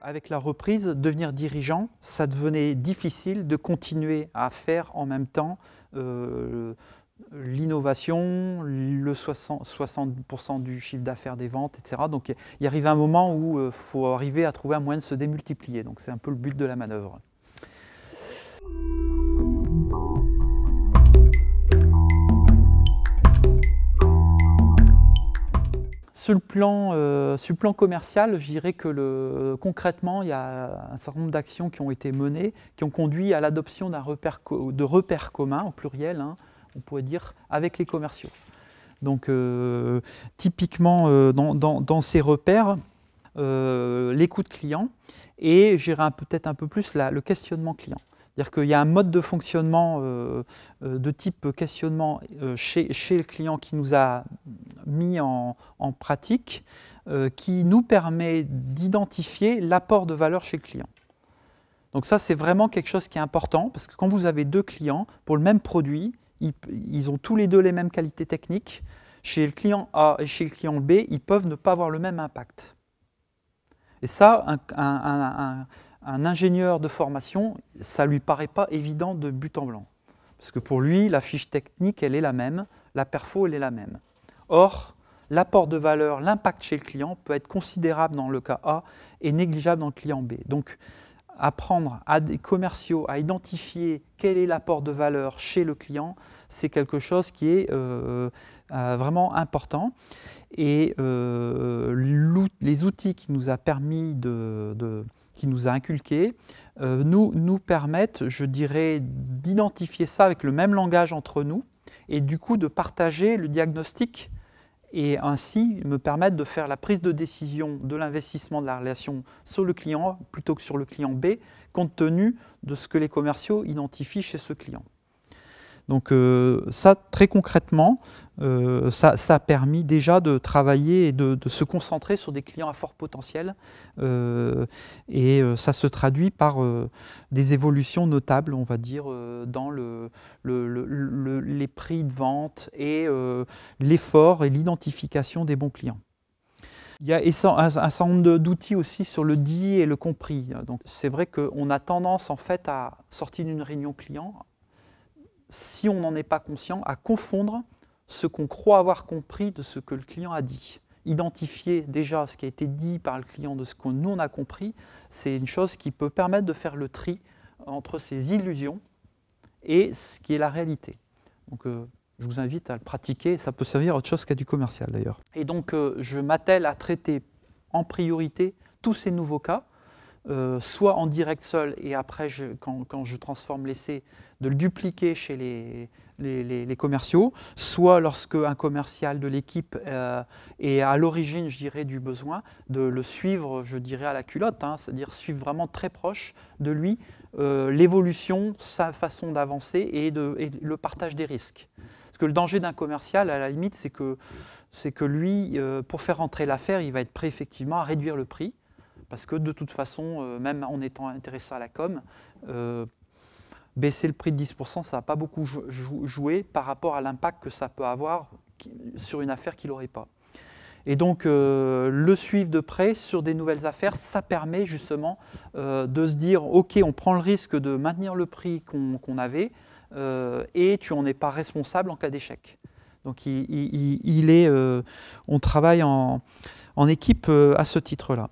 Avec la reprise, devenir dirigeant, ça devenait difficile de continuer à faire en même temps l'innovation, le 60% du chiffre d'affaires des ventes, etc. Donc il arrive un moment où il faut arriver à trouver un moyen de se démultiplier. Donc c'est un peu le but de la manœuvre. Sur le plan commercial, je dirais que concrètement, il y a un certain nombre d'actions qui ont été menées, qui ont conduit à l'adoption de repères communs, au pluriel, hein, on pourrait dire, avec les commerciaux. Donc, typiquement, dans ces repères, l'écoute client et, je dirais peut-être un peu plus, le questionnement client. C'est-à-dire qu'il y a un mode de fonctionnement de type questionnement chez le client qui nous a mis en pratique, qui nous permet d'identifier l'apport de valeur chez le client. Donc ça, c'est vraiment quelque chose qui est important, parce que quand vous avez deux clients pour le même produit, ils ont tous les deux les mêmes qualités techniques. Chez le client A et chez le client B, ils peuvent ne pas avoir le même impact. Et ça, un ingénieur de formation, ça ne lui paraît pas évident de but en blanc. Parce que pour lui, la fiche technique, elle est la même, la perfo, elle est la même. Or, l'apport de valeur, l'impact chez le client peut être considérable dans le cas A et négligeable dans le client B. Donc, apprendre à des commerciaux à identifier quel est l'apport de valeur chez le client, c'est quelque chose qui est vraiment important. Et les outils qui nous a permis qui nous a inculqués, nous permettent, je dirais, d'identifier ça avec le même langage entre nous et du coup de partager le diagnostic et ainsi me permettre de faire la prise de décision de l'investissement de la relation sur le client plutôt que sur le client B, compte tenu de ce que les commerciaux identifient chez ce client. Donc ça, très concrètement, ça a permis déjà de travailler et de se concentrer sur des clients à fort potentiel et ça se traduit par des évolutions notables, on va dire, dans les prix de vente et l'effort et l'identification des bons clients. Il y a un certain nombre d'outils aussi sur le dit et le compris. Donc c'est vrai qu'on a tendance en fait à sortir d'une réunion client, si on n'en est pas conscient, à confondre ce qu'on croit avoir compris de ce que le client a dit. Identifier déjà ce qui a été dit par le client de ce que nous on a compris, c'est une chose qui peut permettre de faire le tri entre ces illusions et ce qui est la réalité. Donc je vous invite à le pratiquer, ça peut servir à autre chose qu'à du commercial d'ailleurs. Et donc je m'attelle à traiter en priorité tous ces nouveaux cas, soit en direct seul et après, quand je transforme l'essai, de le dupliquer chez les commerciaux, soit lorsque un commercial de l'équipe est à l'origine, je dirais, du besoin, de le suivre, je dirais, à la culotte, hein, c'est-à-dire suivre vraiment très proche de lui l'évolution, sa façon d'avancer et le partage des risques. Parce que le danger d'un commercial, à la limite, c'est que lui, pour faire rentrer l'affaire, il va être prêt effectivement à réduire le prix, parce que de toute façon, même en étant intéressé à la com, baisser le prix de 10%, ça ne va pas beaucoup jouer par rapport à l'impact que ça peut avoir sur une affaire qu'il n'aurait pas. Et donc, le suivre de près sur des nouvelles affaires, ça permet justement de se dire, OK, on prend le risque de maintenir le prix qu'on avait et tu n'en es pas responsable en cas d'échec. Donc, on travaille en équipe à ce titre-là.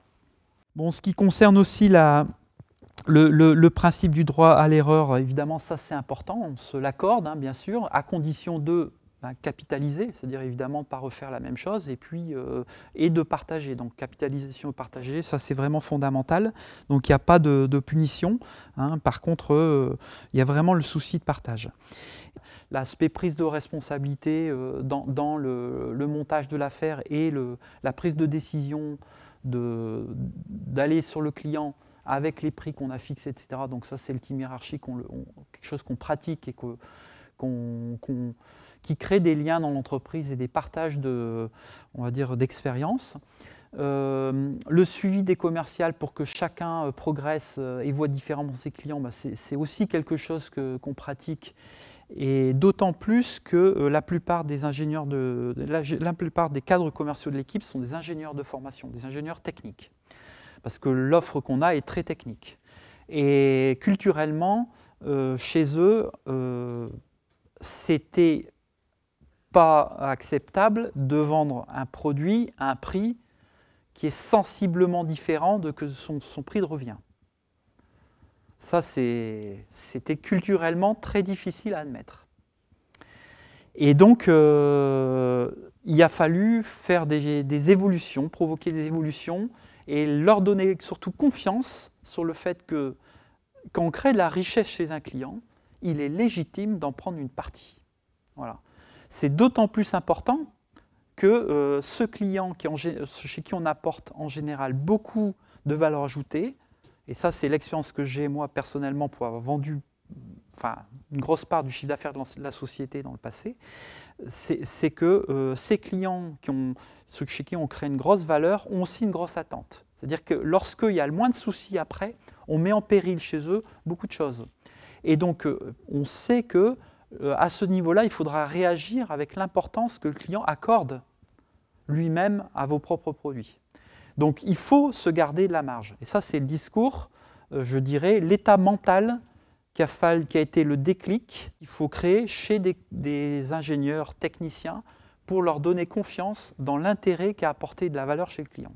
Bon, ce qui concerne aussi le principe du droit à l'erreur, évidemment, ça c'est important, on se l'accorde, hein, bien sûr, à condition de capitaliser, c'est-à-dire évidemment de ne pas refaire la même chose, et puis et de partager. Donc capitalisation et partager, ça c'est vraiment fondamental. Donc il n'y a pas de punition, hein. Par contre, il y a vraiment le souci de partage. L'aspect prise de responsabilité dans le montage de l'affaire et la prise de décision d'aller sur le client avec les prix qu'on a fixés, etc. Donc ça, c'est le team hiérarchique, quelque chose qu'on pratique et qui crée des liens dans l'entreprise et des partages d'expérience. Le suivi des commerciales pour que chacun progresse et voit différemment ses clients, c'est aussi quelque chose qu'on pratique. Et d'autant plus que la plupart des cadres commerciaux de l'équipe sont des ingénieurs de formation, des ingénieurs techniques. parce que l'offre qu'on a est très technique. Et culturellement, chez eux, c'était pas acceptable de vendre un produit à un prix qui est sensiblement différent de son prix de revient. Ça, c'était culturellement très difficile à admettre. Et donc, il a fallu faire des évolutions, provoquer des évolutions, et leur donner surtout confiance sur le fait que quand on crée de la richesse chez un client, il est légitime d'en prendre une partie. Voilà. C'est d'autant plus important que ce client chez qui on apporte en général beaucoup de valeur ajoutée, et ça c'est l'expérience que j'ai moi personnellement pour avoir vendu une grosse part du chiffre d'affaires de la société dans le passé, c'est que ces clients ceux chez qui on crée une grosse valeur ont aussi une grosse attente. C'est-à-dire que lorsqu'il y a le moins de soucis après, on met en péril chez eux beaucoup de choses. Et donc on sait que à ce niveau-là, il faudra réagir avec l'importance que le client accorde lui-même à vos propres produits. Donc il faut se garder de la marge. Et ça, c'est le discours, je dirais, l'état mental qui a été le déclic qu'il faut créer chez des ingénieurs, techniciens, pour leur donner confiance dans l'intérêt qu'a apporté de la valeur chez le client.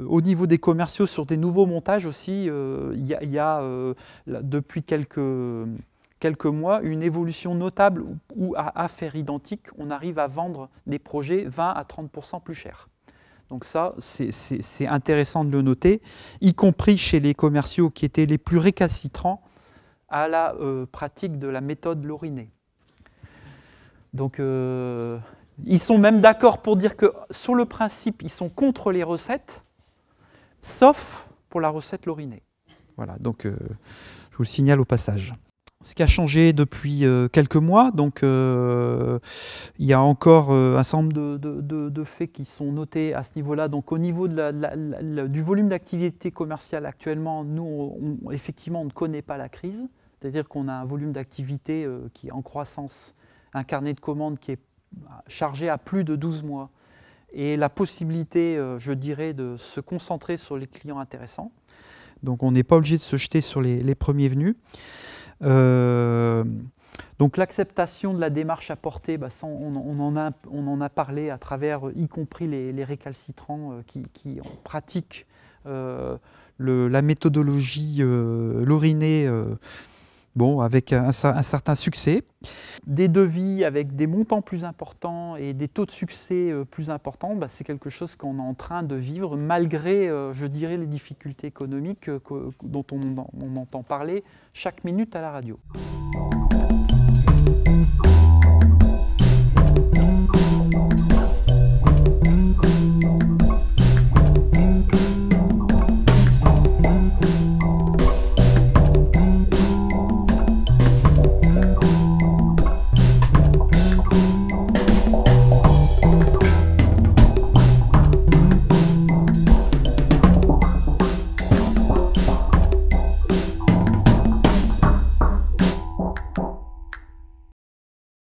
Au niveau des commerciaux, sur des nouveaux montages aussi, il y a depuis quelques mois une évolution notable où à affaires identiques, on arrive à vendre des projets 20 à 30% plus chers. Donc ça, c'est intéressant de le noter, y compris chez les commerciaux qui étaient les plus récalcitrants à la pratique de la méthode Lorinet. Donc ils sont même d'accord pour dire que sur le principe, ils sont contre les recettes, sauf pour la recette Lorinet. Voilà, donc je vous le signale au passage. Ce qui a changé depuis quelques mois, donc il y a encore un certain nombre de faits qui sont notés à ce niveau-là. Donc au niveau du volume d'activité commerciale actuellement, nous, effectivement, on ne connaît pas la crise. C'est-à-dire qu'on a un volume d'activité qui est en croissance, un carnet de commandes qui est chargé à plus de 12 mois et la possibilité, je dirais, de se concentrer sur les clients intéressants. Donc on n'est pas obligé de se jeter sur les premiers venus. Donc l'acceptation de la démarche apportée, ça, on en a parlé à travers, y compris les récalcitrants qui pratiquent la méthodologie Lorinet, avec un certain succès. Des devis avec des montants plus importants et des taux de succès plus importants, c'est quelque chose qu'on est en train de vivre malgré, je dirais, les difficultés économiques dont on entend parler chaque minute à la radio.